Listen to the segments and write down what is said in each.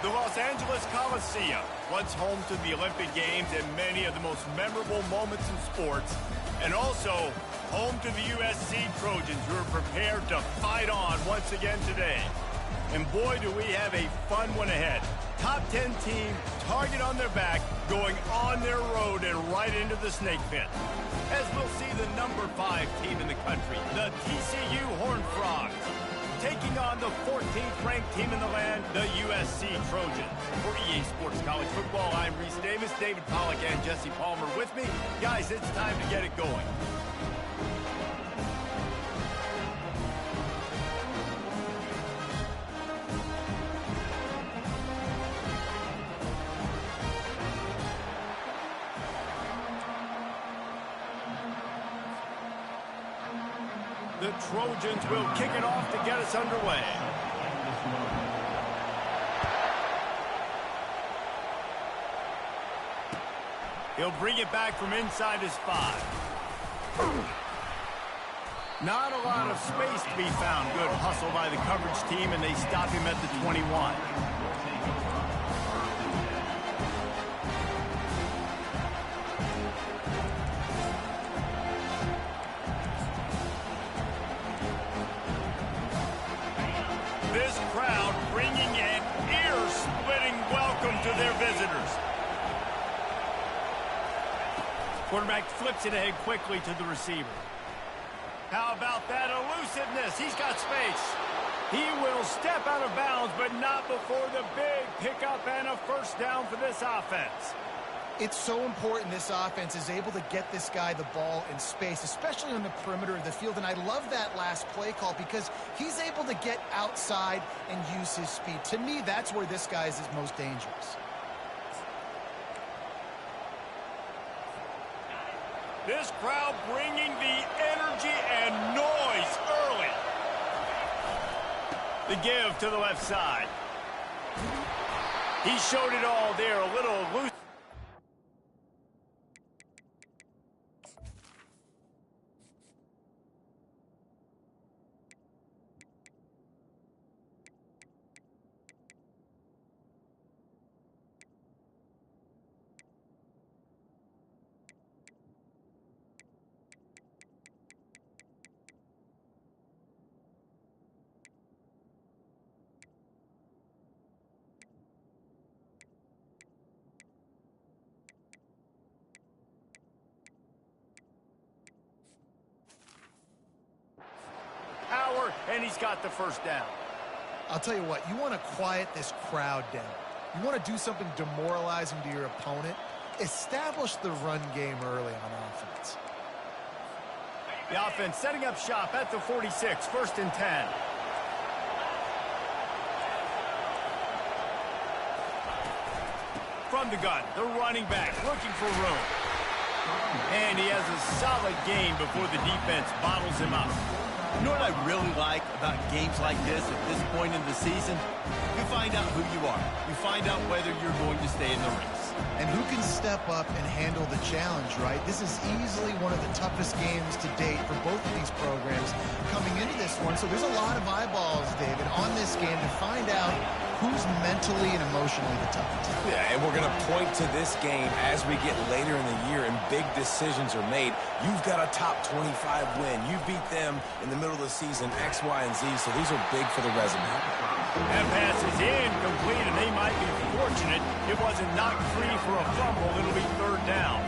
The Los Angeles Coliseum, once home to the Olympic Games and many of the most memorable moments in sports, and also home to the USC Trojans, who are prepared to fight on once again today. And boy, do we have a fun one ahead. Top 10 team, target on their back, going on their road and right into the snake pit. As we'll see the number 5 team in the country, the TCU Horned Frogs, taking on the 14th ranked team in the land, the USC Trojans. For EA Sports College Football, I'm Reese Davis, David Pollack, and Jesse Palmer with me. Guys, it's time to get it going. The Trojans will kick it off to get us underway. He'll bring it back from inside his 5. Not a lot of space to be found. Good hustle by the coverage team, and they stop him at the 21. This crowd bringing an ear-splitting welcome to their visitors. Quarterback flips it ahead quickly to the receiver. How about that elusiveness? He's got space. He will step out of bounds, but not before the big pickup and a first down for this offense. It's so important this offense is able to get this guy the ball in space, especially on the perimeter of the field. And I love that last play call because he's able to get outside and use his speed. To me, that's where this guy is his most dangerous. This crowd bringing the energy and noise early. The give to the left side. He showed it all there, a little loose. And he's got the first down. I'll tell you what, you want to quiet this crowd down. You want to do something demoralizing to your opponent. Establish the run game early on offense. The offense setting up shop at the 46, 1st and 10. From the gun, the running back looking for room. And he has a solid gain before the defense bottles him up. You know what I really like about games like this at this point in the season? You find out who you are. You find out whether you're going to stay in the race. And who can step up and handle the challenge, right? This is easily one of the toughest games to date for both of these programs coming into this one. So there's a lot of eyeballs, David, on this game to find out who's mentally and emotionally the toughest. Yeah, and we're going to point to this game as we get later in the year and big decisions are made. You've got a top 25 win. You beat them in the middle of the season, X, Y, and Z, so these are big for the resume. That pass is incomplete, and they might be fortunate it wasn't knocked free for a fumble. It'll be 3rd down.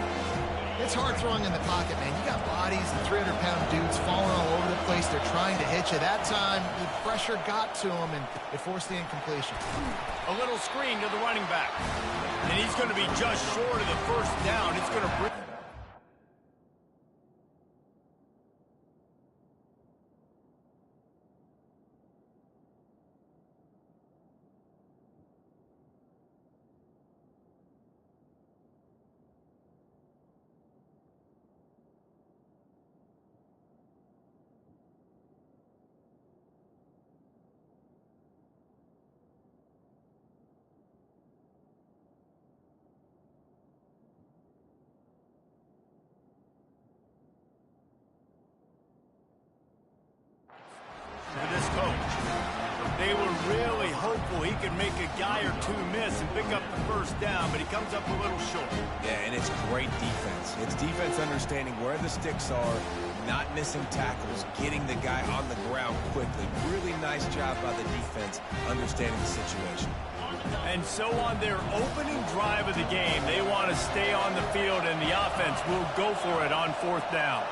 It's hard throwing in the pocket, man. You got bodies and 300-pound dudes falling all over the place. They're trying to hit you. That time, the pressure got to him, and it forced the incompletion. A little screen to the running back. And he's going to be just short of the first down. It's going to bring... could make a guy or two miss and pick up the first down, but he comes up a little short. Yeah, and it's great defense. It's defense understanding where the sticks are, not missing tackles, getting the guy on the ground quickly. Really nice job by the defense understanding the situation. And so on their opening drive of the game, they want to stay on the field, and the offense will go for it on fourth down.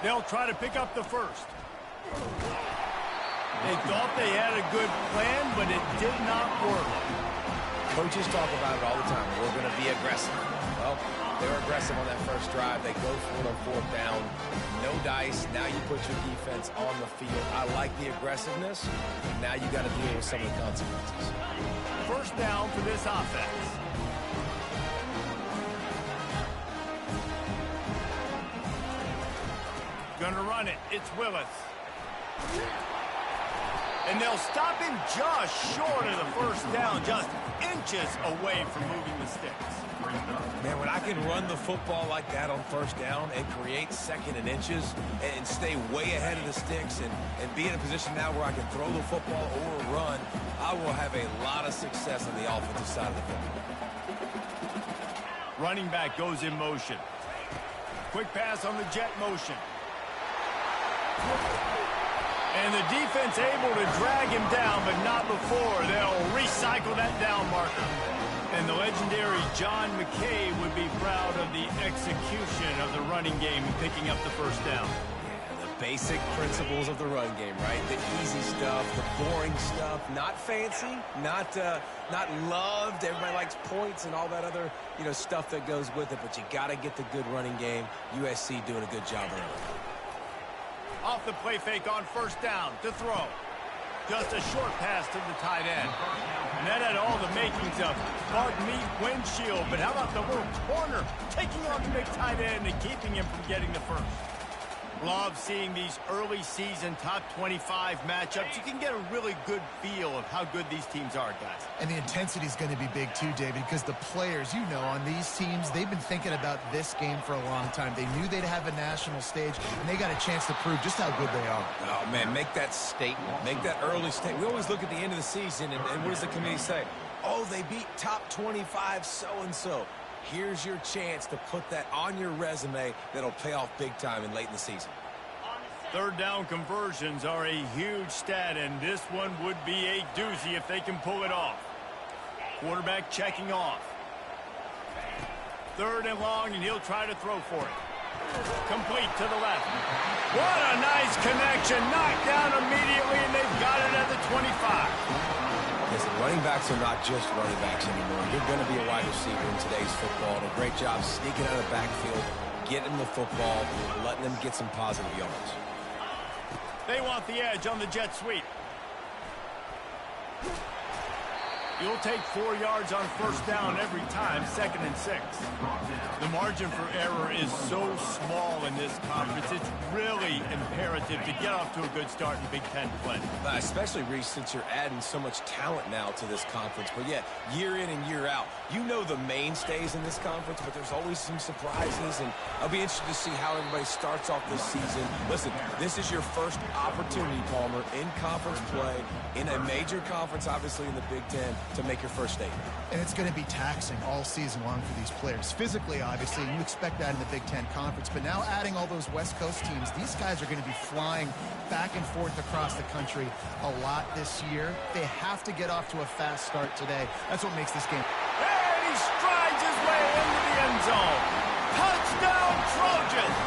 They'll try to pick up the first. They thought they had a good plan, but it did not work. Coaches talk about it all the time. We're going to be aggressive. Well, they're aggressive on that first drive. They go for it on fourth down. No dice. Now you put your defense on the field. I like the aggressiveness. Now you got to deal with some of the consequences. First down for this offense. Gonna run it. It's Willis. And they'll stop him just short of the first down, just inches away from moving the sticks. Man, when I can run the football like that on first down and create second and inches and stay way ahead of the sticks and be in a position now where I can throw the football or run, I will have a lot of success on the offensive side of the football. Running back goes in motion. Quick pass on the jet motion. And the defense able to drag him down, but not before. They'll recycle that down marker. And the legendary John McKay would be proud of the execution of the running game and picking up the first down. Yeah, the basic principles of the run game, right? The easy stuff, the boring stuff, not fancy, not loved. Everybody likes points and all that other, stuff that goes with it, but you got to get the good running game. USC doing a good job early. Off the play fake on first down to throw. Just a short pass to the tight end. And that had all the makings of bug meat windshield. But how about the little corner taking on the big tight end and keeping him from getting the first? Love seeing these early season top 25 matchups. You can get a really good feel of how good these teams are, guys. And the intensity is going to be big too, David, because the players, on these teams, they've been thinking about this game for a long time. They knew they'd have a national stage, and they got a chance to prove just how good they are. Oh, man, make that statement. Make that early statement. We always look at the end of the season, and what does the committee say? Oh, they beat top 25 so-and-so. Here's your chance to put that on your resume that'll pay off big time and late in the season. Third down conversions are a huge stat, and this one would be a doozy if they can pull it off. Quarterback checking off. Third and long, and he'll try to throw for it. Complete to the left. What a nice connection. Knocked down immediately, and they've got it at the 25. Listen, running backs are not just running backs anymore. You're going to be a wide receiver in today's football. And a great job sneaking out of the backfield, getting the football, letting them get some positive yards. They want the edge on the jet sweep. You'll take 4 yards on first down every time, 2nd and 6. The margin for error is so small in this conference. It's really imperative to get off to a good start in Big Ten play. Especially, Reese, since you're adding so much talent now to this conference. But, yeah, year in and year out, the mainstays in this conference, but there's always some surprises. And I'll be interested to see how everybody starts off this season. Listen, this is your first opportunity, Palmer, in conference play, in a major conference, obviously in the Big Ten, to make your first statement. And it's going to be taxing all season long for these players. Physically, obviously, and you expect that in the Big Ten Conference. But now adding all those West Coast teams, these guys are going to be flying back and forth across the country a lot this year. They have to get off to a fast start today. That's what makes this game. And he strides his way into the end zone. Touchdown, Trojans!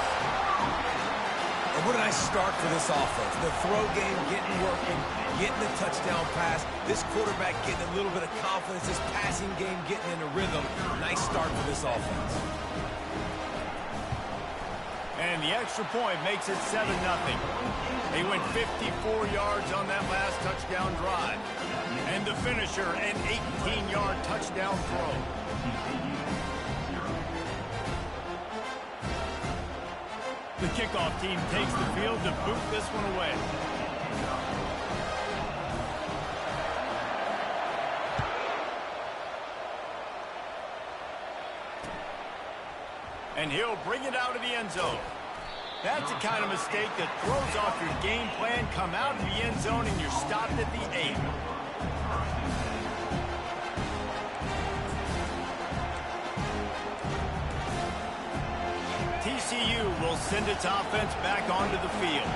And what a nice start for this offense. The throw game getting working, getting the touchdown pass. This quarterback getting a little bit of confidence. This passing game getting in a rhythm. Nice start for this offense. And the extra point makes it 7-0. They went 54 yards on that last touchdown drive. And the finisher, an 18-yard touchdown throw. The kickoff team takes the field to boot this one away. And he'll bring it out of the end zone. That's the kind of mistake that throws off your game plan. Come out of the end zone and you're stopped at the 8. TCU will send its offense back onto the field.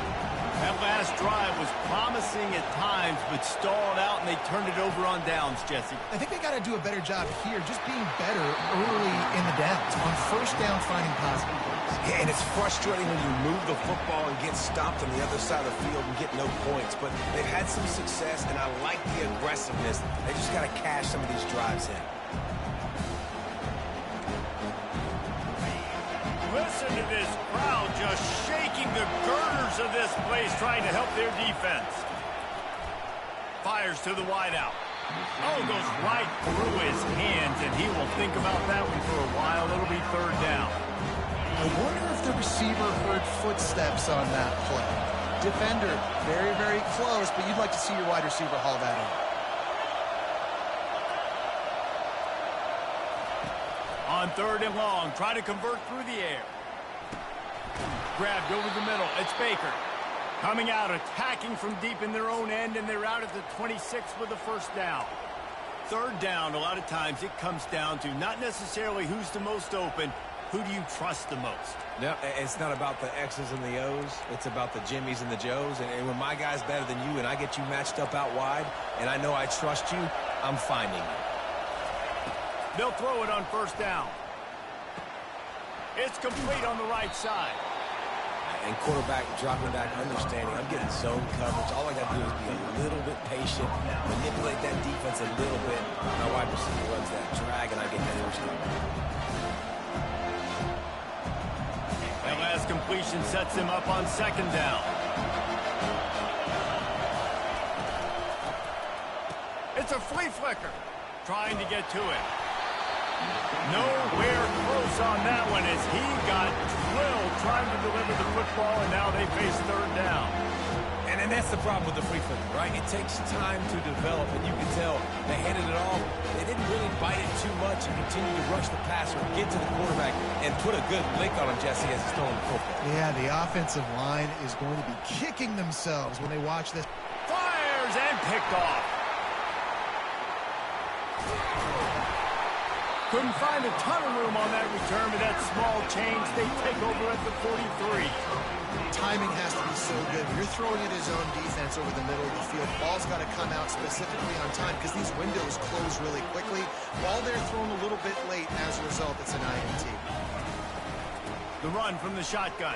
That last drive was promising at times, but stalled out, and they turned it over on downs, Jesse. I think they got to do a better job here, just being better early in the downs. On first down, finding positive plays. Yeah, and it's frustrating when you move the football and get stopped on the other side of the field and get no points. But they've had some success, and I like the aggressiveness. They just got to cash some of these drives in. Listen to this crowd just shaking the girders of this place, trying to help their defense. Fires to the wideout. Oh, goes right through his hands, and he will think about that one for a while. It'll be third down. I wonder if the receiver heard footsteps on that play. Defender, very, very close, but you'd like to see your wide receiver haul that in. On third and long, trying to convert through the air. Grabbed over the middle. It's Baker. Coming out, attacking from deep in their own end, and they're out at the 26 with the first down. Third down, a lot of times it comes down to not necessarily who's the most open, who do you trust the most? No, it's not about the X's and the O's. It's about the Jimmys and the Joes. And when my guy's better than you and I get you matched up out wide, and I know I trust you, I'm finding you. They'll throw it on first down. It's complete on the right side. And quarterback dropping back, understanding I'm getting zone coverage. All I got to do is be a little bit patient, manipulate that defense a little bit. My wide receiver runs that drag, and I get that first down. That last completion sets him up on second down. It's a flea flicker, trying to get to it. Nowhere close on that one as he got drilled trying to deliver the football, and now they face third down. And that's the problem with the free flicker, right? It takes time to develop, and you can tell they handed it off. They didn't really bite it too much and continue to rush the passer, get to the quarterback, and put a good lick on him, Jesse, as he's throwing the football. Yeah, the offensive line is going to be kicking themselves when they watch this. Fires and picked off. Couldn't find a ton of room on that return, but that small change, they take over at the 43. Timing has to be so good. You're throwing it as zone defense over the middle of the field. Ball's got to come out specifically on time because these windows close really quickly. While they're thrown a little bit late, as a result, it's an INT. The run from the shotgun.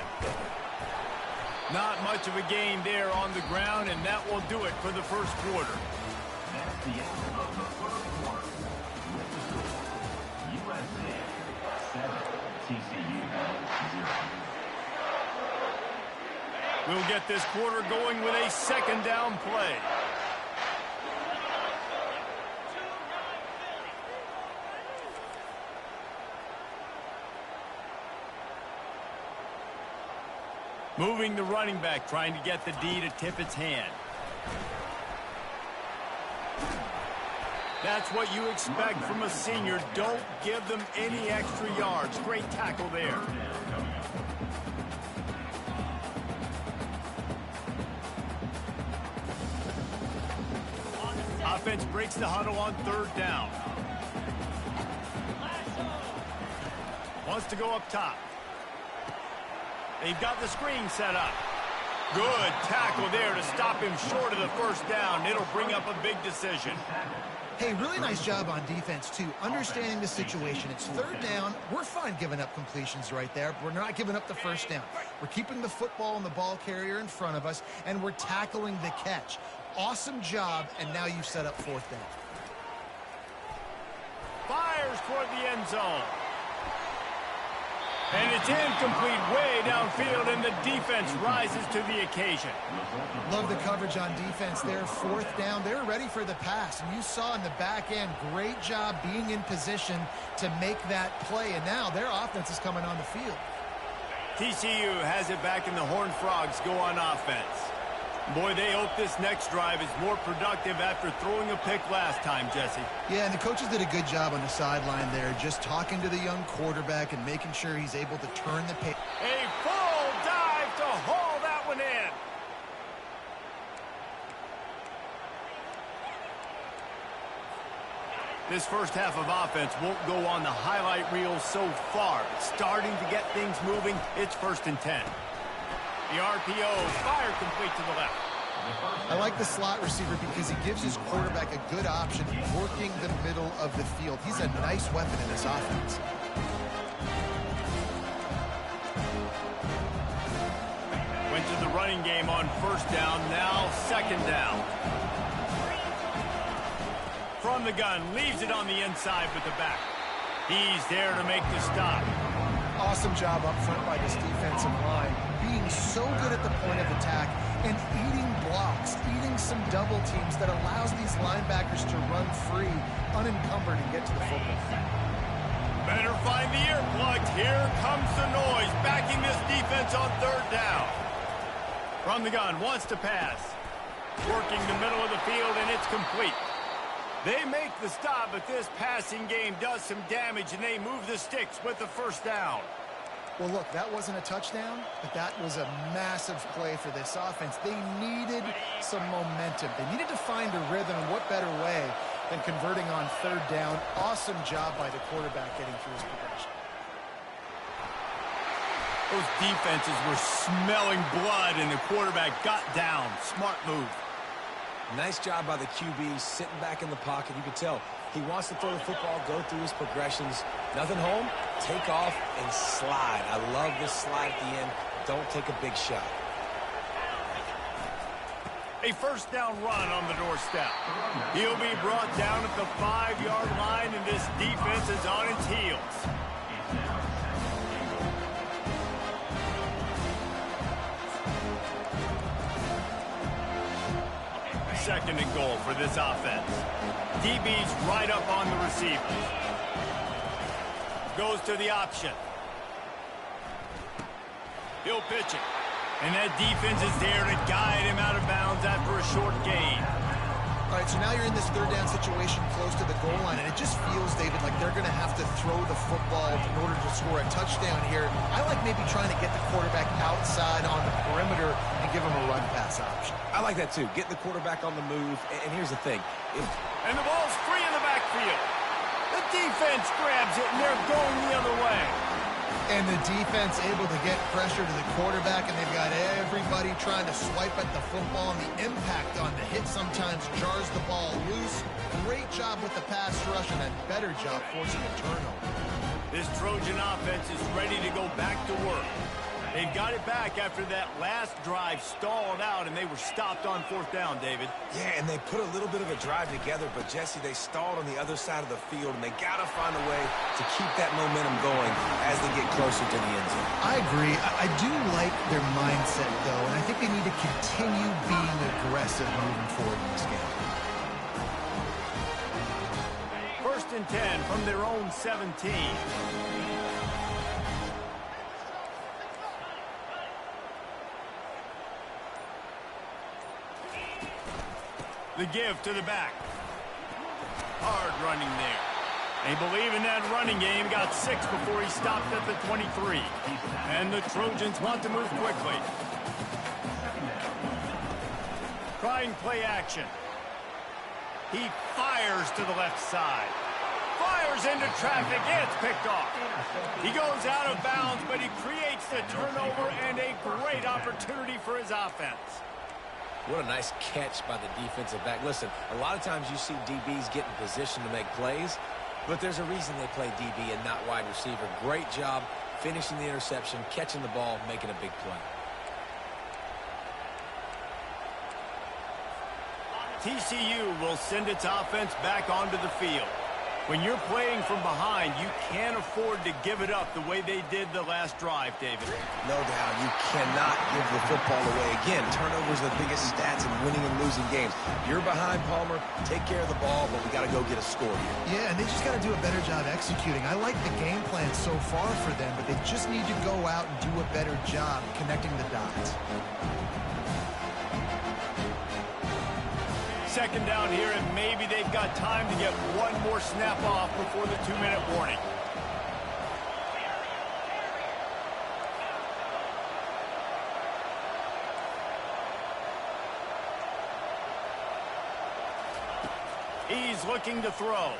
Not much of a gain there on the ground, and that will do it for the first quarter. That's the end of the first quarter. USA 7, TCU 0. We'll get this quarter going with a second down play. Moving the running back, trying to get the D to tip its hand. That's what you expect from a senior. Don't give them any extra yards. Great tackle there. Offense breaks the huddle on third down. Wants to go up top. They've got the screen set up. Good tackle there to stop him short of the first down. It'll bring up a big decision. Hey, really nice job on defense, too. Understanding the situation. It's third down. We're fine giving up completions right there. We're not giving up the first down. We're keeping the football and the ball carrier in front of us, and we're tackling the catch. Awesome job, and now you've set up fourth down. Fires toward the end zone. And it's incomplete way downfield, and the defense rises to the occasion. Love the coverage on defense there. Fourth down. They're ready for the pass. And you saw in the back end, great job being in position to make that play. And now their offense is coming on the field. TCU has it back, and the Horned Frogs go on offense. Boy, they hope this next drive is more productive after throwing a pick last time, Jesse. Yeah, and the coaches did a good job on the sideline there, just talking to the young quarterback and making sure he's able to turn the page. A full dive to haul that one in. This first half of offense won't go on the highlight reel so far. It's starting to get things moving. It's 1st and 10. The RPO, fire complete to the left. I like the slot receiver because he gives his quarterback a good option working the middle of the field. He's a nice weapon in this offense. Went to the running game on 1st down, now 2nd down. From the gun, leaves it on the inside with the back. He's there to make the stop. Awesome job up front by this defensive line, being so good at the point of attack and eating blocks, eating some double teams that allows these linebackers to run free, unencumbered, and get to the football. Better find the earplugs. Here comes the noise, backing this defense on 3rd down. From the gun, wants to pass. Working the middle of the field, and it's complete. They make the stop, but this passing game does some damage, and they move the sticks with the 1st down. Well, look, that wasn't a touchdown, but that was a massive play for this offense. They needed some momentum. They needed to find a rhythm, and what better way than converting on 3rd down. Awesome job by the quarterback getting through his progression. Those defenses were smelling blood, and the quarterback got down. Smart move. Nice job by the QB, sitting back in the pocket. You can tell he wants to throw the football, go through his progressions. Nothing home, take off, and slide. I love this slide at the end. Don't take a big shot. A 1st down run on the doorstep. He'll be brought down at the 5-yard line, and this defense is on its heels. 2nd and goal for this offense. DB's right up on the receivers. Goes to the option. He'll pitch it. And that defense is there to guide him out of bounds after a short gain. All right, so now you're in this 3rd down situation close to the goal line, and it just feels, David, like they're going to have to throw the football in order to score a touchdown here. I like maybe trying to get the quarterback outside on the perimeter and give him a run-pass option. I like that, too. Getting the quarterback on the move. And here's the thing. And the ball's free in the backfield. The defense grabs it, and they're going the other way. And the defense able to get pressure to the quarterback, and they've got everybody trying to swipe at the football, and the impact on the hit sometimes jars the ball loose. Great job with the pass rush, and a better job forcing a turnover. This Trojan offense is ready to go back to work. They've got it back after that last drive stalled out, and they were stopped on 4th down, David. Yeah, and they put a little bit of a drive together, but, Jesse, they stalled on the other side of the field, and they got to find a way to keep that momentum going as they get closer to the end zone. I agree. I do like their mindset, though, and I think they need to continue being aggressive moving forward in this game. 1st and 10 from their own 17. The give to the back. Hard running there. They believe in that running game. Got 6 before he stopped at the 23. And the Trojans want to move quickly. Trying play action. He fires to the left side. Fires into traffic. It's picked off. He goes out of bounds, but he creates the turnover and a great opportunity for his offense. What a nice catch by the defensive back. Listen, a lot of times you see DBs get in position to make plays, but there's a reason they play DB and not wide receiver. Great job finishing the interception, catching the ball, making a big play. TCU will send its offense back onto the field. When you're playing from behind, you can't afford to give it up the way they did the last drive, David. No doubt. You cannot give the football away. Again, turnovers are the biggest stats in winning and losing games. You're behind, Palmer. Take care of the ball, but we got to go get a score here. Yeah, and they just got to do a better job executing. I like the game plan so far for them, but they just need to go out and do a better job connecting the dots. 2nd down here, and maybe they've got time to get one more snap off before the 2-minute warning. He's looking to throw.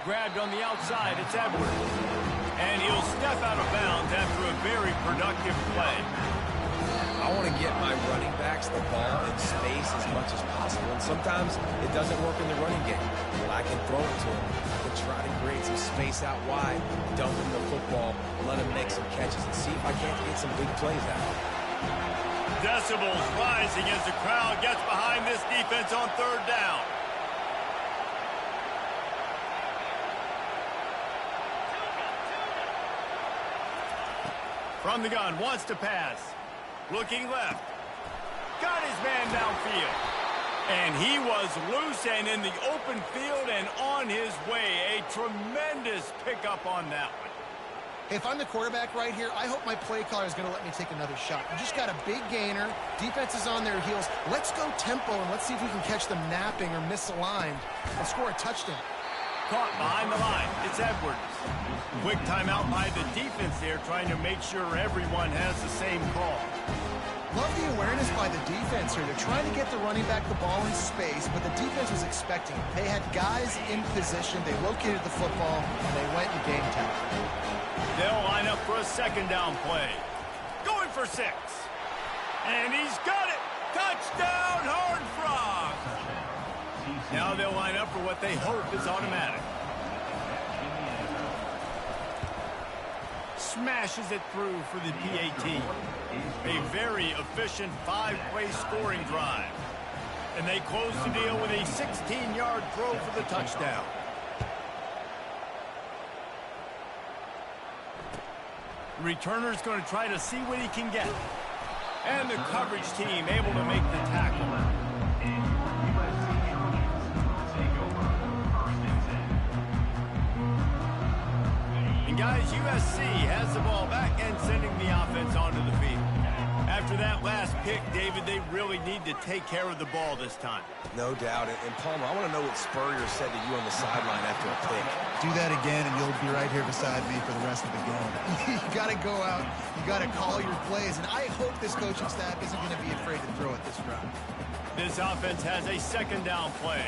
grabbed on the outside. It's Edwards. And he'll step out of bounds after a very productive play. I want to get my running backs the ball in space as much as possible, and sometimes it doesn't work in the running game. Well, I can throw it to him. I can try to create some space out wide, dump him the football, let him make some catches, and see if I can't get some big plays out. Decibels rising as the crowd gets behind this defense on third down. From the gun, wants to pass. Looking left. Got his man downfield. And he was loose and in the open field and on his way. A tremendous pickup on that one. If I'm the quarterback right here, I hope my play caller is going to let me take another shot. You just got a big gainer. Defense is on their heels. Let's go tempo, and let's see if we can catch them napping or misaligned and score a touchdown. Caught behind the line. It's Edwards. Quick timeout by the defense there, trying to make sure everyone has the same call. Love the awareness by the defense here. They're trying to get the running back the ball in space, but the defense was expecting it. They had guys in position. They located the football, and they went and game tackle. They'll line up for a second down play. Going for 6. And he's got it. Touchdown, Horned Frog. Now they'll line up for what they hope is automatic. Smashes it through for the PAT. A very efficient 5-play scoring drive. And they close the deal with a 16-yard throw for the touchdown. Returner's going to try to see what he can get. And the coverage team able to make the tackle. And guys, USC has the ball back and sending the offense onto the field. After that last pick, David, they really need to take care of the ball this time. No doubt. And Palmer, I want to know what Spurrier said to you on the sideline after a pick. Do that again, and you'll be right here beside me for the rest of the game. You got to go out. You got to call your plays, and I hope this coaching staff isn't going to be afraid to throw it this route. This offense has a second down play.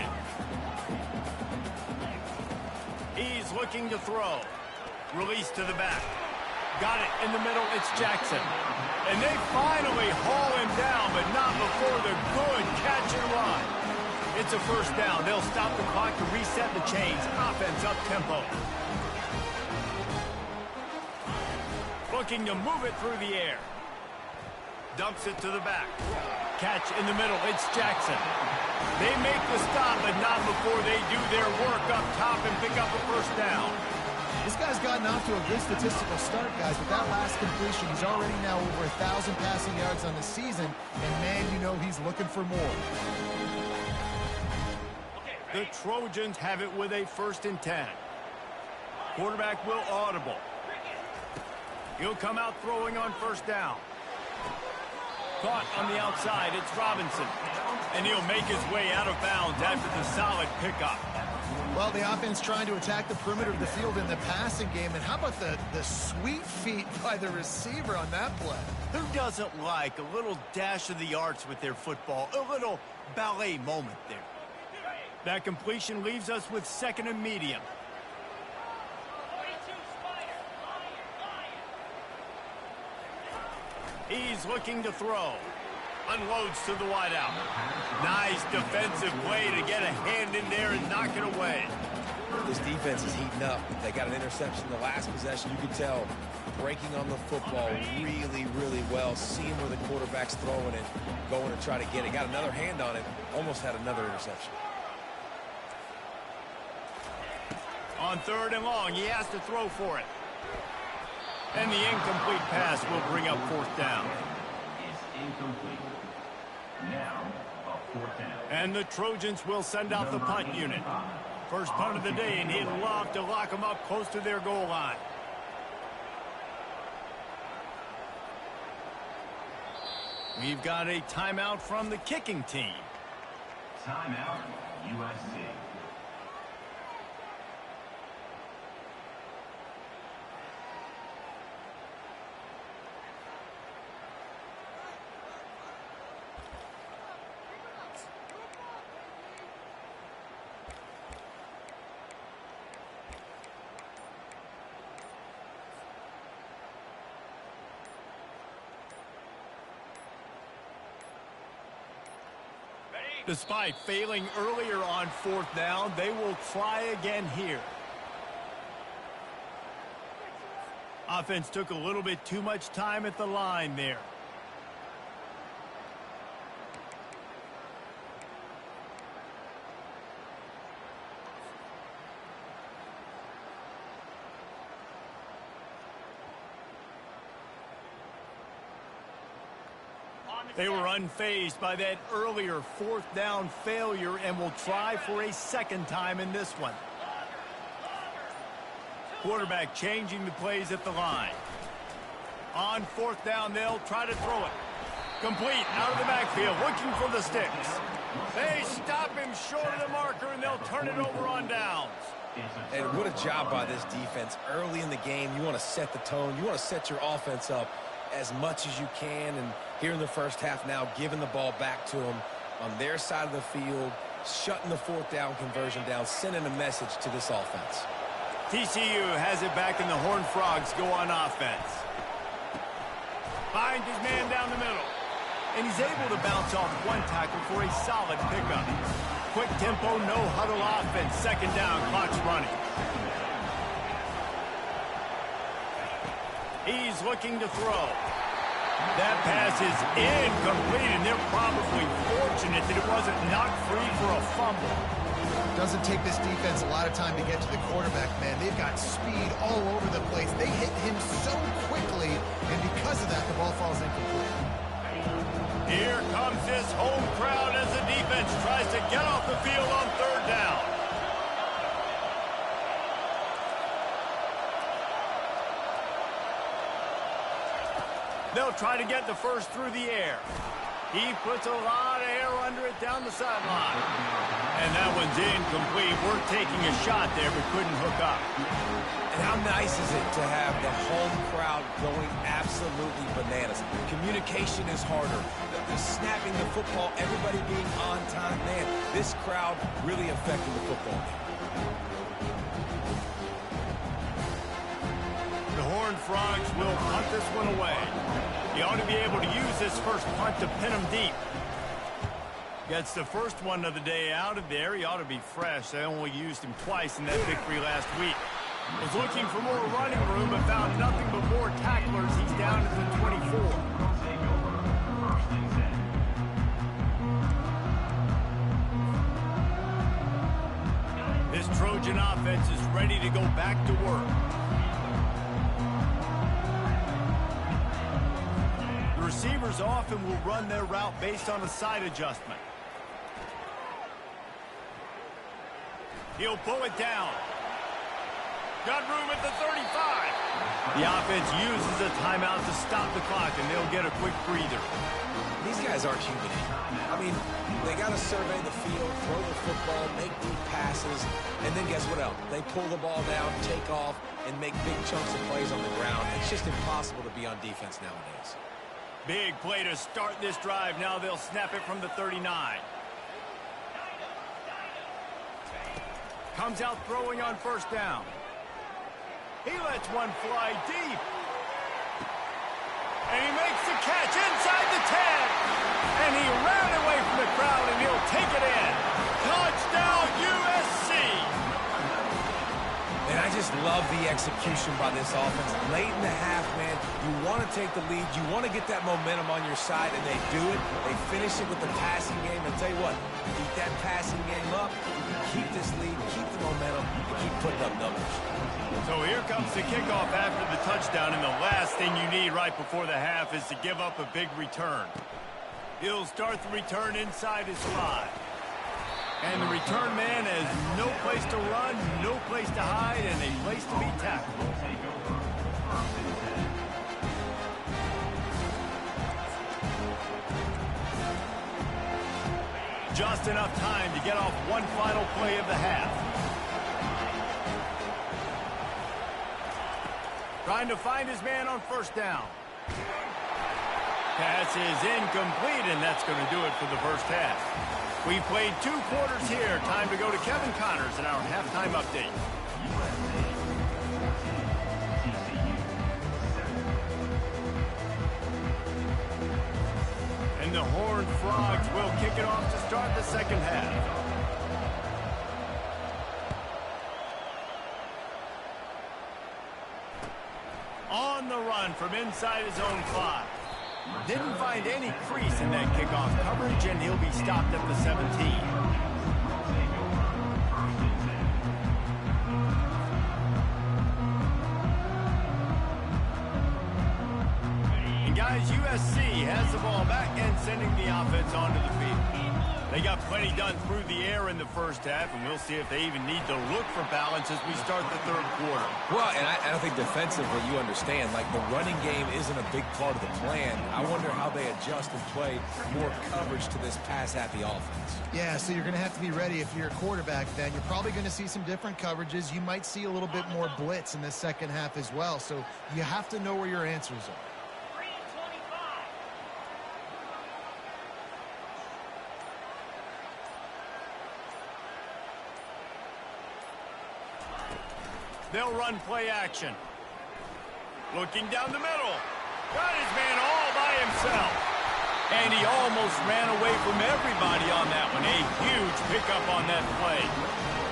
He's looking to throw. Release to the back. Got it in the middle. It's Jackson. And they finally haul him down, but not before the good catch and run. It's a first down. They'll stop the clock to reset the chains. Offense up tempo. Looking to move it through the air. Dumps it to the back. Catch in the middle. It's Jackson. They make the stop, but not before they do their work up top and pick up a first down. This guy's gotten off to a good statistical start, guys. With that last completion, he's already now over 1,000 passing yards on the season. And, man, you know he's looking for more. The Trojans have it with a 1st and 10. Quarterback will audible. He'll come out throwing on first down. Caught on the outside. It's Robinson. And he'll make his way out of bounds after the solid pickup. Well, the offense trying to attack the perimeter of the field in the passing game. And how about the sweet feet by the receiver on that play? Who doesn't like a little dash of the arts with their football? A little ballet moment there. That completion leaves us with 2nd and medium. He's looking to throw. Unloads to the wideout. Nice defensive play to get a hand in there and knock it away. This defense is heating up. They got an interception in the last possession. You could tell breaking on the football really, really well. Seeing where the quarterback's throwing it, going to try to get it. Got another hand on it. Almost had another interception. On 3rd and long, he has to throw for it. And the incomplete pass will bring up 4th down. Is incomplete. Now, a 4th down. And the Trojans will send out the punt unit. First punt of the day, and he'd love to lock them up close to their goal line. We've got a timeout from the kicking team. Timeout, USC. Despite failing earlier on 4th down, they will try again here. Offense took a little bit too much time at the line there. They were unfazed by that earlier 4th down failure and will try for a second time in this one. Quarterback changing the plays at the line. On 4th down, they'll try to throw it. Complete out of the backfield, looking for the sticks. They stop him short of the marker, and they'll turn it over on downs. And what a job by this defense. Early in the game, you want to set the tone. You want to set your offense up as much as you can. And here in the first half now, giving the ball back to them on their side of the field, shutting the 4th down conversion down, sending a message to this offense. TCU has it back, and the Horned Frogs go on offense. Finds his man down the middle. And he's able to bounce off one tackle for a solid pickup. Quick tempo, no huddle offense. Second down, clock's running. He's looking to throw. That pass is incomplete, and they're probably fortunate that it wasn't knocked free for a fumble. Doesn't take this defense a lot of time to get to the quarterback, man. They've got speed all over the place. They hit him so quickly, and because of that, the ball falls incomplete. Here comes this home crowd as the defense tries to get off the field on 3rd down. They'll try to get the first through the air. He puts a lot of air under it down the sideline. And that one's incomplete. We're taking a shot there, but couldn't hook up. And how nice is it to have the home crowd going absolutely bananas? Communication is harder. The snapping the football, everybody being on time. Man, this crowd really affected the football game. The Horned Frogs will punt this one away. He ought to be able to use this first punt to pin him deep. Gets the first one of the day out of there. He ought to be fresh. They only used him twice in that victory last week. Was looking for more running room, but found nothing but more tacklers. He's down to the 24. This Trojan offense is ready to go back to work. The receivers often will run their route based on a side adjustment. He'll pull it down. Got room at the 35. The offense uses a timeout to stop the clock, and they'll get a quick breather. These guys aren't human. I mean, they got to survey the field, throw the football, make deep passes, and then guess what else? They pull the ball down, take off, and make big chunks of plays on the ground. It's just impossible to be on defense nowadays. Big play to start this drive. Now they'll snap it from the 39. Comes out throwing on 1st down. He lets one fly deep. And he makes the catch inside the 10. And he ran away from the crowd, and he'll take it in. Touchdown, USC. And I just love the execution by this offense. Late in the half, man, you want to take the lead. You want to get that momentum on your side, and they do it. They finish it with the passing game. And tell you what, keep that passing game up. You can keep this lead, keep the momentum, and keep putting up numbers. So here comes the kickoff after the touchdown, and the last thing you need right before the half is to give up a big return. He'll start the return inside his 5. And the return man has no place to run, no place to hide, and a place to be tackled. Just enough time to get off one final play of the half. Trying to find his man on 1st down. Pass is incomplete, and that's going to do it for the first half. We've played 2 quarters here. Time to go to Kevin Connors in our halftime update. And And the Horned Frogs will kick it off to start the second half. On the run from inside his own 5. Didn't find any crease in that kickoff coverage, and he'll be stopped at the 17. And guys, USC has the ball back and sending the offense onto the field. They got plenty done through the air in the first half, and we'll see if they even need to look for balance as we start the third quarter. Well, and I think defensively, you understand, like the running game isn't a big part of the plan. I wonder how they adjust and play more coverage to this pass-happy offense. Yeah, so you're going to have to be ready if you're a quarterback then. You're probably going to see some different coverages. You might see a little bit more blitz in the second half as well, so you have to know where your answers are. They'll run play action. Looking down the middle. Got his man all by himself. And he almost ran away from everybody on that one. A huge pickup on that play.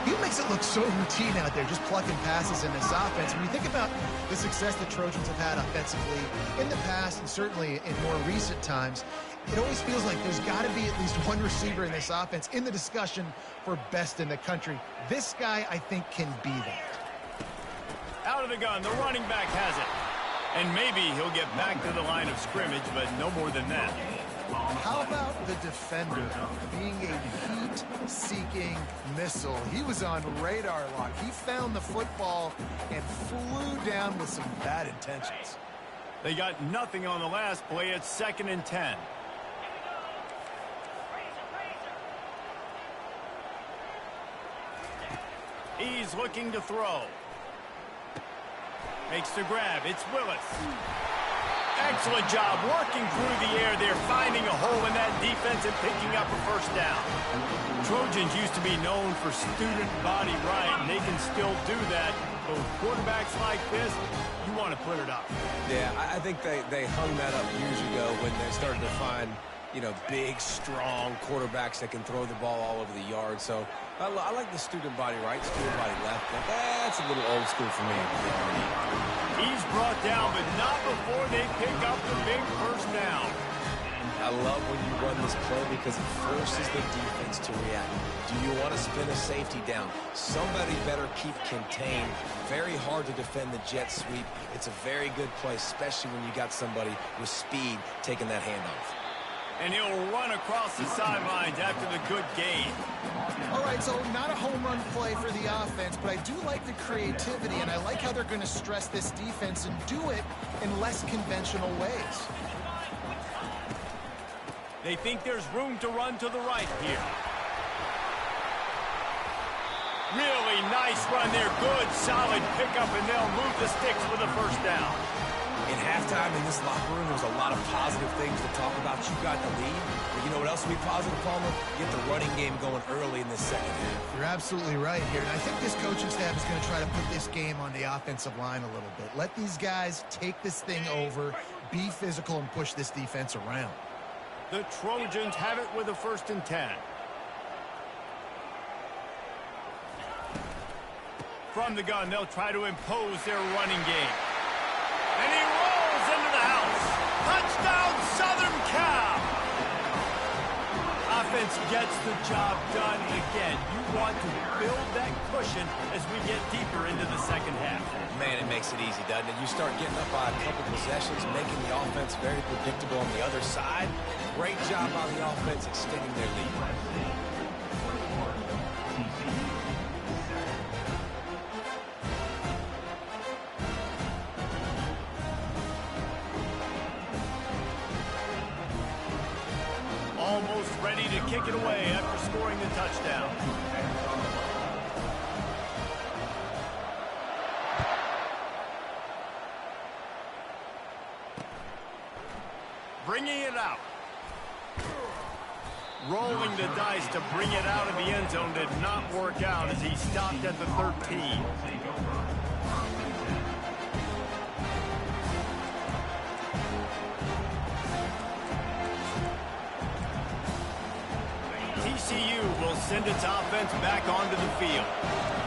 He makes it look so routine out there, just plucking passes in this offense. When you think about the success the Trojans have had offensively in the past and certainly in more recent times, it always feels like there's got to be at least one receiver in this offense in the discussion for best in the country. This guy, I think, can be that. Out of the gun, the running back has it. And maybe he'll get back to the line of scrimmage, but no more than that. How about the defender being a heat-seeking missile? He was on radar lock. He found the football and flew down with some bad intentions. They got nothing on the last play. It's 2nd and 10. He's looking to throw. Makes the grab. It's Willis. Excellent job working through the air there, finding a hole in that defense and picking up a first down. Trojans used to be known for student body right, and they can still do that. But with quarterbacks like this, you want to put it up. Yeah, I think they hung that up years ago when they started to find, you know, big, strong quarterbacks that can throw the ball all over the yard. So I like the student body right, student body left, but that's a little old school for me. He's brought down, but not before they pick up the big first down. I love when you run this play because it forces the defense to react. Do you want to spin a safety down? Somebody better keep contained. Very hard to defend the jet sweep. It's a very good play, especially when you got somebody with speed taking that handoff. And he'll run across the sidelines after the good gain. All right, so not a home run play for the offense, but I do like the creativity, and I like how they're going to stress this defense and do it in less conventional ways. They think there's room to run to the right here. Really nice run there. Good, solid pickup, and they'll move the sticks for the first down. In halftime in this locker room, there's a lot of positive things to talk about. You got the lead, but you know what else will be positive, Palmer? Get the running game going early in this second half. You're absolutely right here, and I think this coaching staff is going to try to put this game on the offensive line a little bit. Let these guys take this thing over, be physical, and push this defense around. The Trojans have it with a 1st and 10. From the gun, they'll try to impose their running game. And he rolls into the house. Touchdown, Southern Cal! Offense gets the job done again. You want to build that cushion as we get deeper into the second half. Man, it makes it easy, doesn't it? You start getting up by a couple possessions, making the offense very predictable on the other side. Great job by the offense extending their lead. Almost ready to kick it away after scoring the touchdown. Bringing it out. Rolling the dice to bring it out of the end zone did not work out as he stopped at the 13. send its offense back onto the field.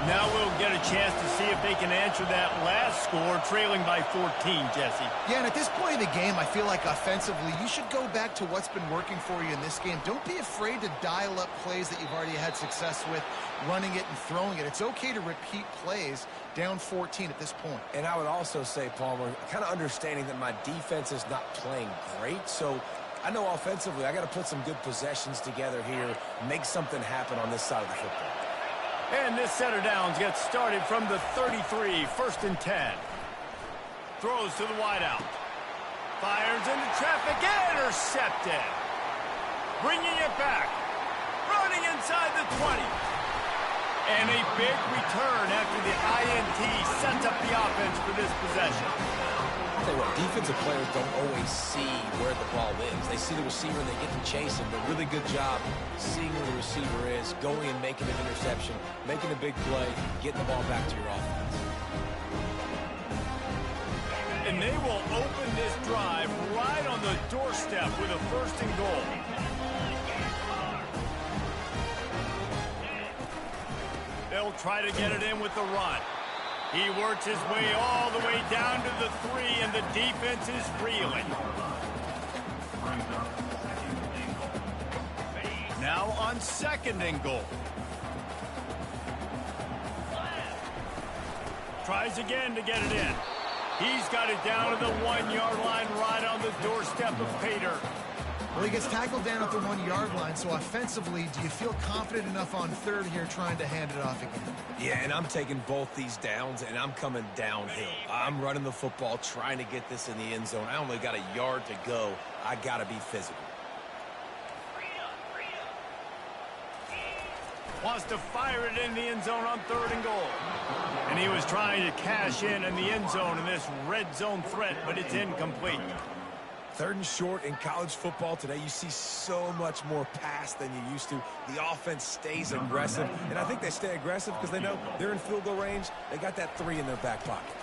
Now we'll get a chance to see if they can answer that last score, trailing by 14, Jesse. Yeah, and at this point in the game, I feel like offensively, you should go back to what's been working for you in this game. Don't be afraid to dial up plays that you've already had success with, running it and throwing it. It's okay to repeat plays down 14 at this point. And I would also say, Palmer, kind of understanding that my defense is not playing great, so I know offensively I got to put some good possessions together here, make something happen on this side of the football. And this set of downs gets started from the 33, 1st and 10. Throws to the wideout. Fires into traffic, intercepted. Bringing it back. Running inside the 20. And a big return after the INT sets up the offense for this possession. I'll tell you what, defensive players don't always see where the ball is. They see the receiver and they get to chase him, but really good job seeing where the receiver is, going and making an interception, making a big play, getting the ball back to your offense. And they will open this drive right on the doorstep with a 1st and goal. They'll try to get it in with the run. He works his way all the way down to the 3, and the defense is reeling. Now on 2nd and goal. Tries again to get it in. He's got it down to the 1-yard line right on the doorstep of Pater. Well, he gets tackled down at the 1-yard line, so offensively, do you feel confident enough on 3rd here trying to hand it off again? Yeah, and I'm taking both these downs, and I'm coming downhill. I'm running the football, trying to get this in the end zone. I only got a yard to go. I got to be physical. Wants to fire it in the end zone on 3rd and goal. And he was trying to cash in the end zone in this red zone threat, but it's incomplete. 3rd and short in college football today, you see so much more pass than you used to. The offense stays aggressive, and I think they stay aggressive because they know they're in field goal range. They got that 3 in their back pocket.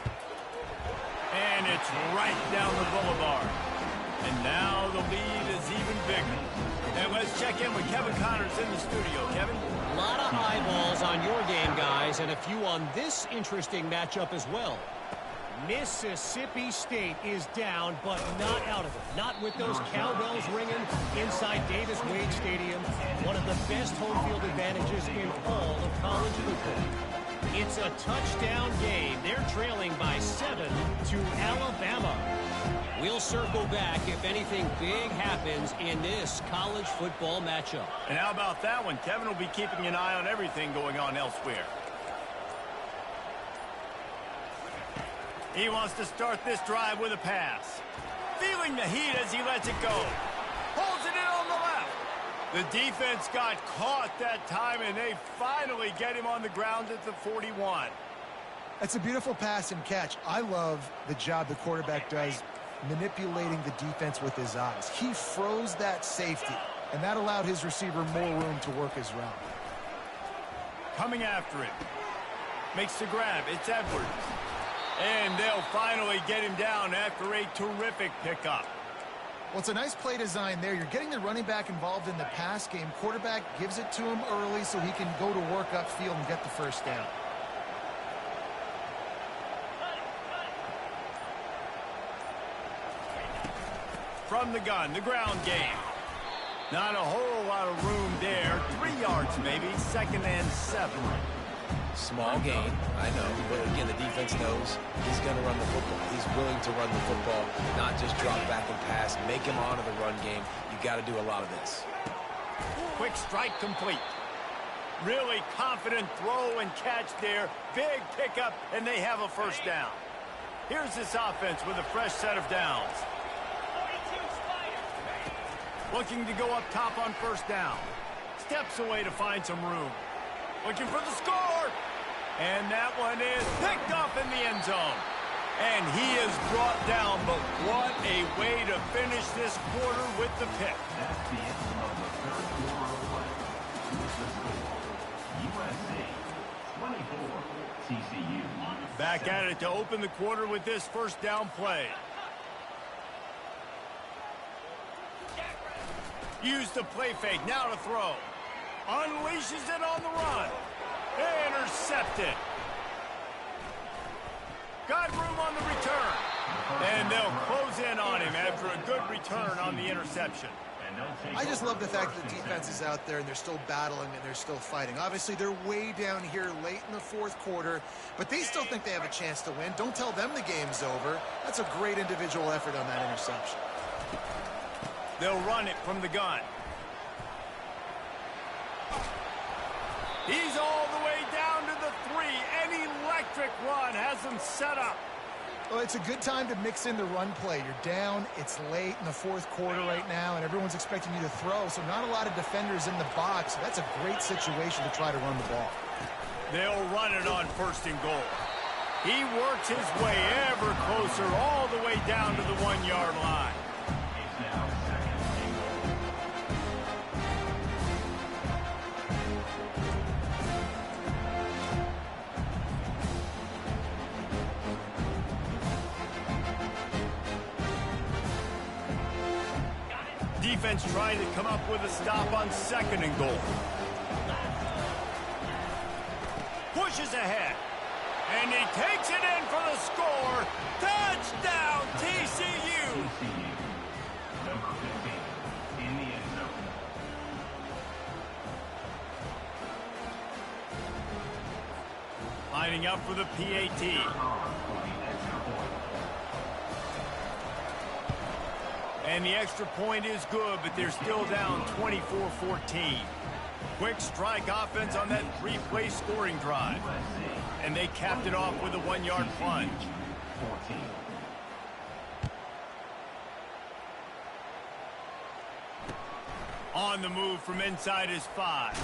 And it's right down the boulevard. And now the lead is even bigger. And let's check in with Kevin Connors in the studio. Kevin? A lot of eyeballs on your game, guys, and a few on this interesting matchup as well. Mississippi State is down, but not out of it. Not with those cowbells ringing inside Davis-Wade Stadium, one of the best home field advantages in all of college football. It's a touchdown game. They're trailing by 7 to Alabama. We'll circle back if anything big happens in this college football matchup. And how about that one? Kevin will be keeping an eye on everything going on elsewhere. He wants to start this drive with a pass. Feeling the heat as he lets it go. Holds it in on the left. The defense got caught that time, and they finally get him on the ground at the 41. That's a beautiful pass and catch. I love the job the quarterback does manipulating the defense with his eyes. He froze that safety, and that allowed his receiver more room to work his route. Coming after it. Makes the grab. It's Edwards. And they'll finally get him down after a terrific pickup. Well, it's a nice play design there. You're getting the running back involved in the pass game. Quarterback gives it to him early so he can go to work upfield and get the 1st down. From the gun, the ground game. Not a whole lot of room there. 3 yards maybe, 2nd and 7. Small gain, I know, but again, the defense knows he's going to run the football. He's willing to run the football, not just drop back and pass, make him honor the run game. You got to do a lot of this. Quick strike complete. Really confident throw and catch there. Big pickup, and they have a 1st down. Here's this offense with a fresh set of downs. Looking to go up top on 1st down. Steps away to find some room. Looking for the score. And that one is picked off in the end zone. And he is brought down, but what a way to finish this quarter with the pick. That's the end of the 3rd quarter of play. USC 24, TCU. Back at it to open the quarter with this 1st down play. Use the play fake, now to throw. Unleashes it on the run. Intercepted. Got room on the return. And they'll close in on him after a good return on the interception. I just love the fact that the defense is out there and they're still battling and they're still fighting. Obviously, they're way down here late in the fourth quarter, but they still think they have a chance to win. Don't tell them the game's over. That's a great individual effort on that interception. They'll run it from the gun. He's all the way down to the 3. An electric run has them set up. Well, it's a good time to mix in the run play. You're down, it's late in the fourth quarter right now, and everyone's expecting you to throw, so not a lot of defenders in the box. So that's a great situation to try to run the ball. They'll run it on 1st and goal. He works his way ever closer all the way down to the 1-yard line. It's now 2nd and goal. Defense trying to come up with a stop on 2nd and goal. Pushes ahead. And he takes it in for the score. Touchdown, TCU! TCU, number 15, in the end zone. Lining up for the PAT. For the extra point. And the extra point is good, but they're still down 24-14. Quick strike offense on that 3-play scoring drive. And they capped it off with a 1-yard plunge. 14. On the move from inside his 5.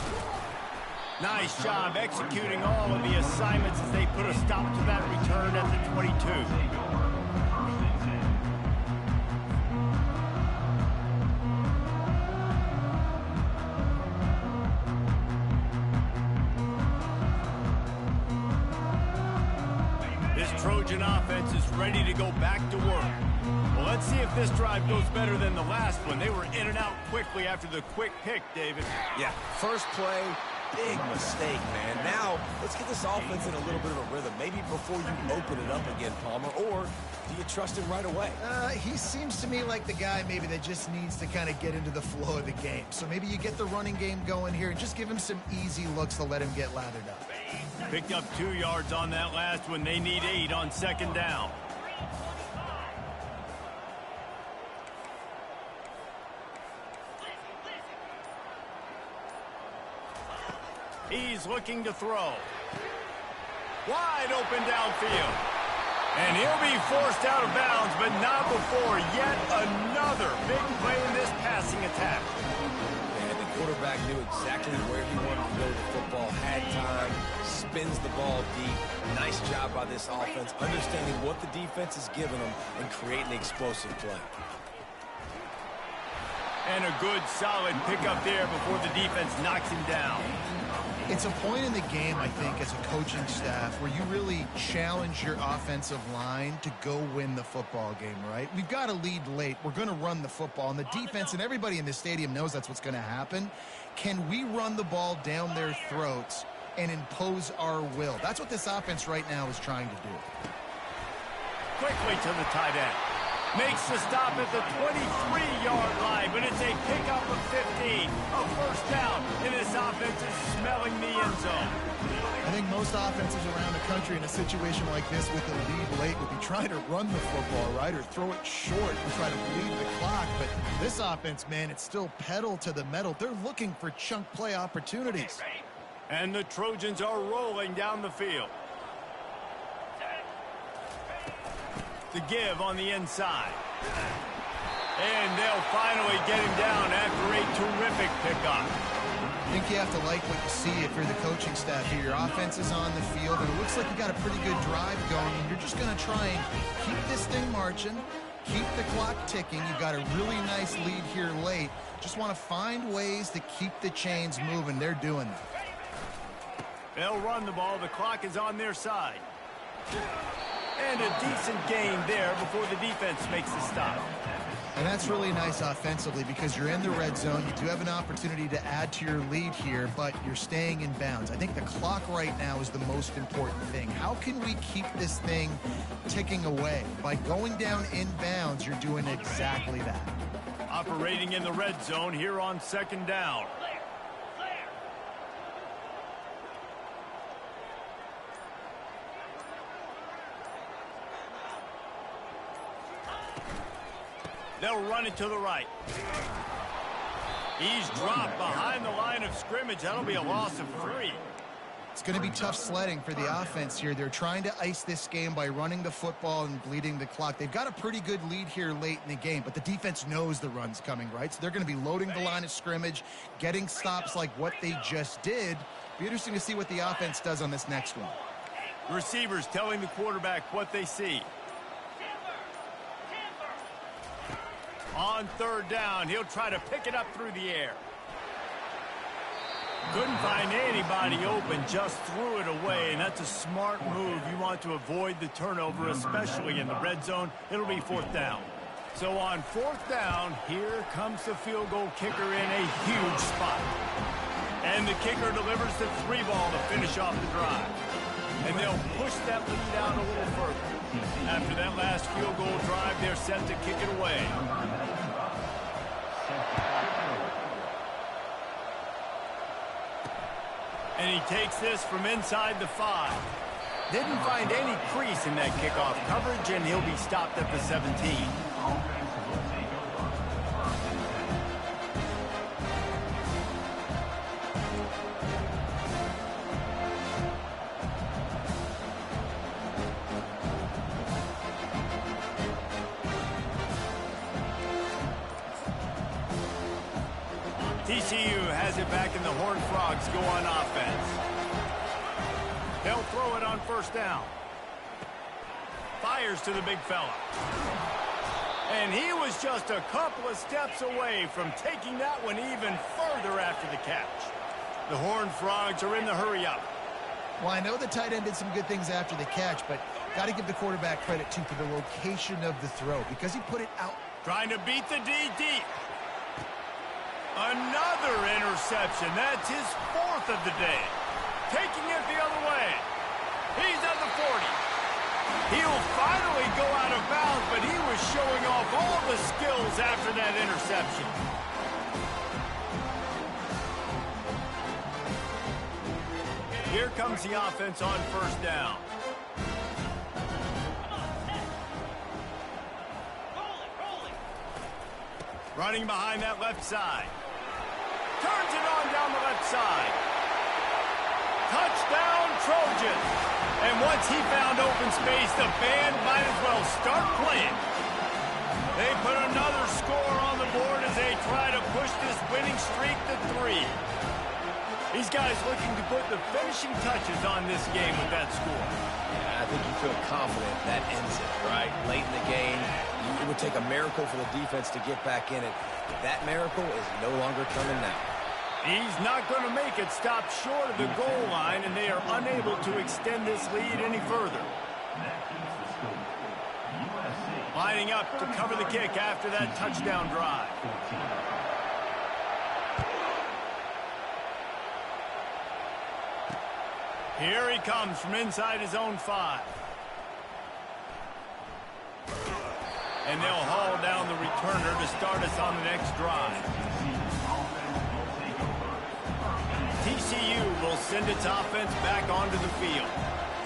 Nice job executing all of the assignments as they put a stop to that return at the 22. Take over. 1st and 10. Trojan offense is ready to go back to work. Well, let's see if this drive goes better than the last one. They were in and out quickly after the quick pick, David. Yeah, first play, big mistake, man. Now, let's get this offense in a little bit of a rhythm. Maybe before you open it up again, Palmer, or do you trust him right away? He seems to me like the guy maybe that just needs to kind of get into the flow of the game. So maybe you get the running game going here and just give him some easy looks to let him get lathered up. Picked up 2 yards on that last one. They need 8 on 2nd down. He's looking to throw. Wide open downfield. And he'll be forced out of bounds, but not before yet another big play in this passing attack. And the quarterback knew exactly where he wanted to go with the football, had time, spins the ball deep. Nice job by this offense, understanding what the defense is giving them and creating explosive play. And a good, solid pickup there before the defense knocks him down. It's a point in the game, I think, as a coaching staff where you really challenge your offensive line to go win the football game, right? We've got to lead late. We're going to run the football, and the defense and everybody in the stadium knows that's what's going to happen. Can we run the ball down their throats and impose our will? That's what this offense right now is trying to do. Quickly to the tight end. Makes the stop at the 23-yard line, but it's a pickup of 15. A first down, and this offense is smelling the end zone. I think most offenses around the country in a situation like this with a lead late would be trying to run the football, right, or throw it short and try to bleed the clock. But this offense, man, it's still pedal to the metal. They're looking for chunk play opportunities. And the Trojans are rolling down the field. To give on the inside. And they'll finally get him down after a terrific pickup. I think you have to like what you see if you're the coaching staff here. Your offense is on the field, and it looks like you got a pretty good drive going, and you're just going to try and keep this thing marching, keep the clock ticking. You got a really nice lead here late. Just want to find ways to keep the chains moving. They're doing that. They'll run the ball. The clock is on their side. And a decent gain there before the defense makes the stop. And that's really nice offensively because you're in the red zone. You do have an opportunity to add to your lead here, but you're staying in bounds. I think the clock right now is the most important thing. How can we keep this thing ticking away? By going down in bounds, you're doing exactly that. Operating in the red zone here on second down. They'll run it to the right. He's dropped behind the line of scrimmage. That'll be a loss of 3. It's going to be tough sledding for the offense here. They're trying to ice this game by running the football and bleeding the clock. They've got a pretty good lead here late in the game, but the defense knows the run's coming, right? So they're going to be loading the line of scrimmage, getting stops like what they just did. Be interesting to see what the offense does on this next one. Receivers telling the quarterback what they see. On third down, he'll try to pick it up through the air. Couldn't find anybody open, just threw it away, and that's a smart move. You want to avoid the turnover, especially in the red zone. It'll be fourth down. So on fourth down, here comes the field goal kicker in a huge spot. And the kicker delivers the 3 ball to finish off the drive. And they'll push that lead out a little further. After that last field goal drive, they're set to kick it away. And he takes this from inside the 5. Didn't find any crease in that kickoff coverage, and he'll be stopped at the 17. TCU has it back, and the Horned Frogs go on offense. They'll throw it on first down. Fires to the big fella. And he was just a couple of steps away from taking that one even further after the catch. The Horned Frogs are in the hurry-up. Well, I know the tight end did some good things after the catch, but got to give the quarterback credit, too, for the location of the throw because he put it out. Trying to beat the D deep. Another interception. That's his 4th of the day. Taking it the other way. He's at the 40. He'll finally go out of bounds, but he was showing off all the skills after that interception. Here comes the offense on first down. Running behind that left side. Turns it on down the left side. Touchdown, Trojans. And once he found open space, the band might as well start playing. They put another score on the board as they try to push this winning streak to 3. These guys looking to put the finishing touches on this game with that score. Yeah, I think you feel confident that ends it, right? Late in the game, it would take a miracle for the defense to get back in it. That miracle is no longer coming now. He's not going to make it, stop short of the goal line, and they are unable to extend this lead any further. Lining up to cover the kick after that touchdown drive. Here he comes from inside his own 5. And they'll haul down the returner to start us on the next drive. TCU will send its offense back onto the field.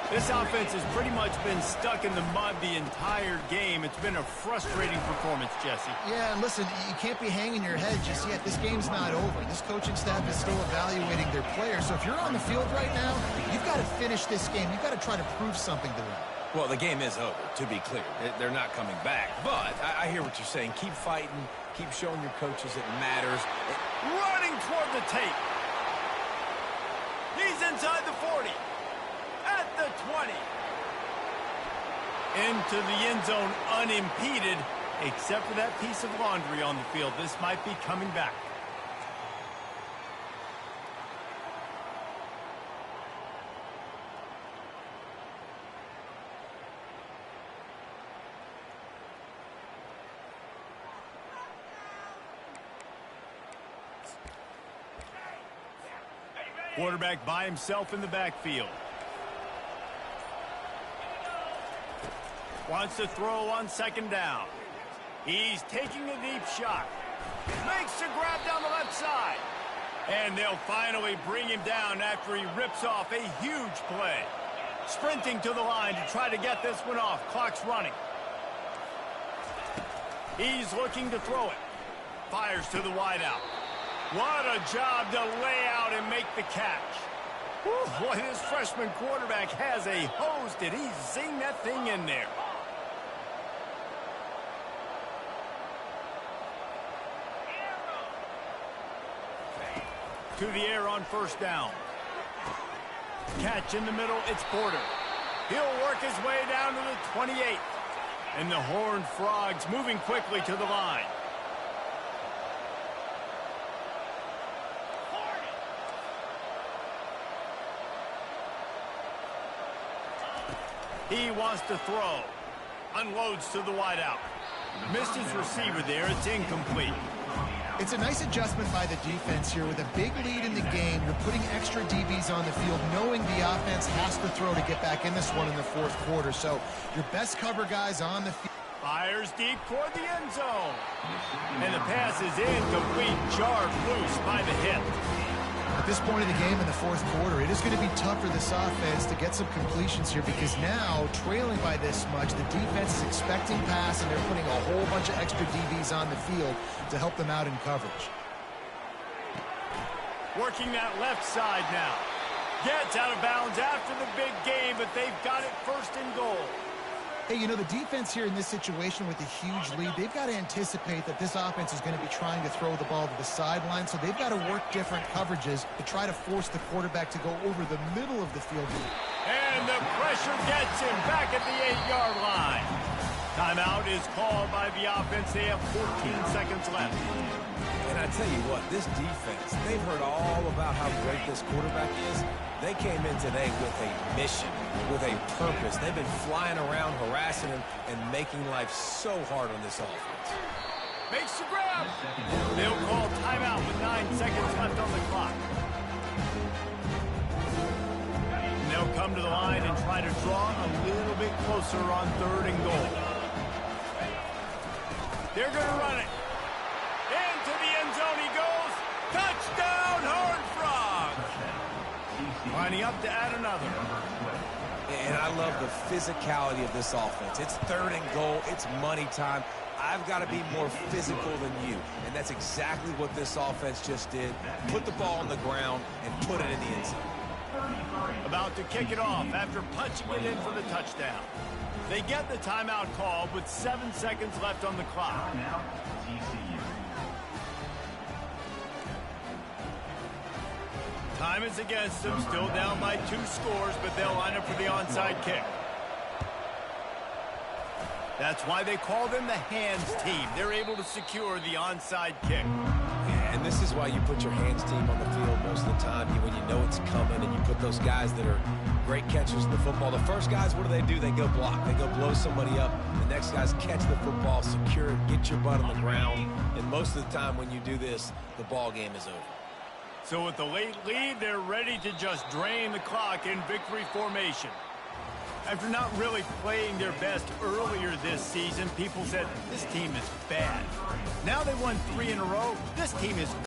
This offense has pretty much been stuck in the mud the entire game. It's been a frustrating performance, Jesse. Yeah, and listen, you can't be hanging your head just yet. This game's not over. This coaching staff is still evaluating their players. So if you're on the field right now, you've got to finish this game. You've got to try to prove something to them. Well, the game is over, to be clear. They're not coming back. But I hear what you're saying. Keep fighting. Keep showing your coaches it matters. Running toward the tape. He's inside the 40. At the 20. Into the end zone unimpeded, except for that piece of laundry on the field. This might be coming back. Quarterback by himself in the backfield. Wants to throw on second down. He's taking a deep shot. Makes a grab down the left side. And they'll finally bring him down after he rips off a huge play. Sprinting to the line to try to get this one off. Clock's running. He's looking to throw it. Fires to the wideout. What a job to lay out and make the catch. Whew, boy, this freshman quarterback has a hose. Did he zing that thing in there? To the air on first down. Catch in the middle, it's Porter. He'll work his way down to the 28. And the Horned Frogs moving quickly to the line. He wants to throw. Unloads to the wideout. Missed his receiver there, it's incomplete. It's a nice adjustment by the defense here. With a big lead in the game, you're putting extra DBs on the field, knowing the offense has to throw to get back in this one in the fourth quarter. So your best cover guys on the field. Fires deep toward the end zone. And the pass is incomplete, jarred loose by the hip. At this point of the game in the fourth quarter, it is going to be tough for this offense to get some completions here, because now, trailing by this much, the defense is expecting pass, and they're putting a whole bunch of extra DBs on the field to help them out in coverage. Working that left side now. Gets out of bounds after the big game, but they've got it first and goal. Hey, you know, the defense here in this situation with a huge lead, they've got to anticipate that this offense is going to be trying to throw the ball to the sideline, so they've got to work different coverages to try to force the quarterback to go over the middle of the field. And the pressure gets him back at the 8-yard line. Timeout is called by the offense. They have 14 seconds left. And I tell you what, this defense, they've heard all about how great this quarterback is. They came in today with a mission, with a purpose. They've been flying around, harassing him, and making life so hard on this offense. Makes the grab. They'll call timeout with 9 seconds left on the clock. And they'll come to the line and try to draw a little bit closer on third and goal. They're going to run it. Into the end zone he goes. Touchdown, Horned Frogs. Lining up to add another. And I love the physicality of this offense. It's third and goal. It's money time. I've got to be more physical than you. And that's exactly what this offense just did. Put the ball on the ground and put it in the end zone. About to kick it off after punching it in for the touchdown. They get the timeout called with 7 seconds left on the clock. Time is against them, still down by 2 scores, but they'll line up for the onside kick. That's why they call them the hands team. They're able to secure the onside kick. And this is why you put your hands team on the field most of the time, when you know it's coming, and you put those guys that are great catchers in the football. The first guys, what do? They go block. They go blow somebody up. The next guys catch the football, secure it, get your butt on the ground. And most of the time when you do this, the ball game is over. So with the late lead, they're ready to just drain the clock in victory formation. After not really playing their best earlier this season, people said, this team is bad. Now they won 3 in a row. This team is